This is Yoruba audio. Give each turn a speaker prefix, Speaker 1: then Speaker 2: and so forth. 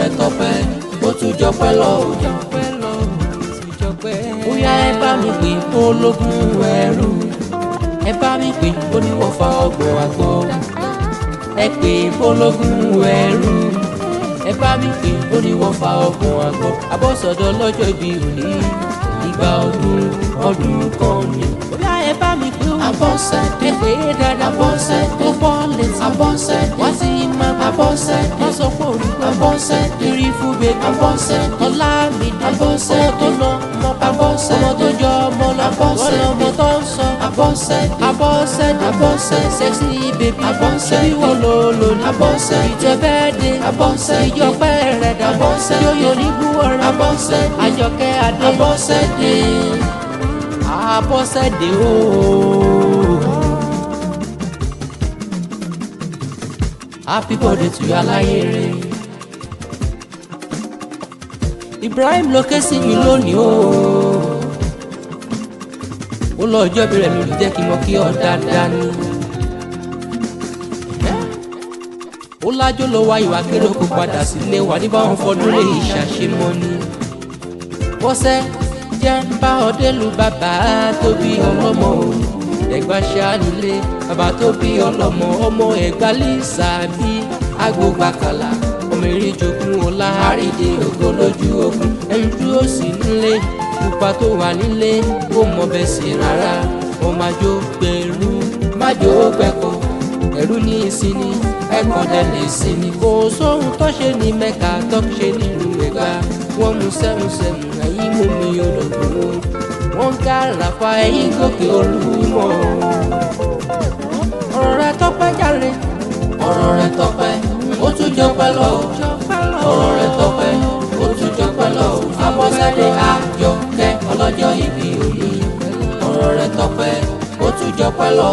Speaker 1: rẹ̀ tọpẹ́ ó tún jọpẹ́ lọ. Bóyá ẹ bá mi pè ológun ẹrú, ẹ bá mi pè oníwọ̀fà ọgbọ̀n àgbọ̀, ẹ pè ológun ẹrú, ẹ bá mi pè oníwọ̀fà ọgbọ̀n àgbọ̀. Abọ́sọ̀dọ̀ lọ́jọ́ ìbí òní ìgbà ọdún kan ni. Bóyá ẹ bá mi pè Abọ́sẹ̀dé, ẹ pè é dáadáa Abọ́sẹ̀dé, ó bọ́ létí Abọ́sẹ̀dé, wá sí má Abọ́sẹ̀dé, wọ́n sọ pé orúkọ Abọ́sẹ̀dé, rí fún bèbí Abọ́sẹ̀dé, Ọlámídé Abọ́sẹ̀dé, ọmọ tó ná ọmọ Abọ́sẹ̀dé, ọmọ tó jọ ọmọ lọ Abọ́sẹ̀dé, ọmọ tó ń sọ Abọ́sẹ̀dé, Abọ́sẹ̀dé, Abọ́sẹ̀dé, sexy baby Abọ́sẹ̀dé, bí wọ́n lò lónìí Abọ́sẹ̀dé, ìjẹ́bẹ́ẹ́dẹ́ Abọ́sẹ̀dé, ìjọpẹ́ rẹ̀ dà Abọ́sẹ̀dé, yóyó ní búwọ́rẹ́ Abọ́sẹ̀dé, Àjọkẹ́ Adé Abọ́sẹ̀dé, Abọ́sẹ̀dé ooo. Happy birthday to you aláyèrè. Ibrahim ló ké sí mi lónìí ooo. Ó lọ ọjọ́ bí rẹ̀ mi ló jẹ́ kí n mọ kí ọ dáadáa ni. Ó lájọ́ lọ wá ìwà kéré kó padà sílé wa ní báwọn fọdún lè ṣàṣemọ́ ni. Bọ́sẹ̀ jẹ́ ń bá ọdẹ lu bàbá tó bí ọlọ́mọ o. Ẹ̀gbá ṣáá nílé bàbá tó bí ọlọ́mọ, ọmọ Ẹ̀gbá lìsà bí agbógbàkàlà, ọmọ eré jogún ọlá àrídé ògo lójú ogun. Ẹni dúró sí nílé pupa tó wà nílé kó mọ bẹ́ẹ̀ sí rárá. Ọmọ àjò gbẹ̀rú májò gbẹ̀kọ̀, ẹ̀rú ní ìsinmi ẹ̀kọ́ dẹ̀ lè sinmi. Kò sóhun tó ṣe ní Mẹ́kà tó ṣe nílùú Ẹ̀gbá. Wọ́n mú sẹ́mùsẹ́mù ẹ̀yìn mú mi ológun, wọ́n ká ràpá ẹ̀yìn gòkè Olúmọ̀. Ọ̀rọ̀ rẹ̀ tọ́pẹ́ jàre, ọ̀rọ̀ rẹ̀ tọ́pẹ́ ó tún jọpẹ́ lọ. Ọ̀rọ̀ rẹ̀ tọ́pẹ́ ó tún jọpẹ́ lọ. Abọ́sẹ̀dé Àjọkẹ́ ọlọ́jọ́ ìbí òní. Ọ̀rọ̀ rẹ̀ tọ́pẹ́ ó tún jọpẹ́ lọ.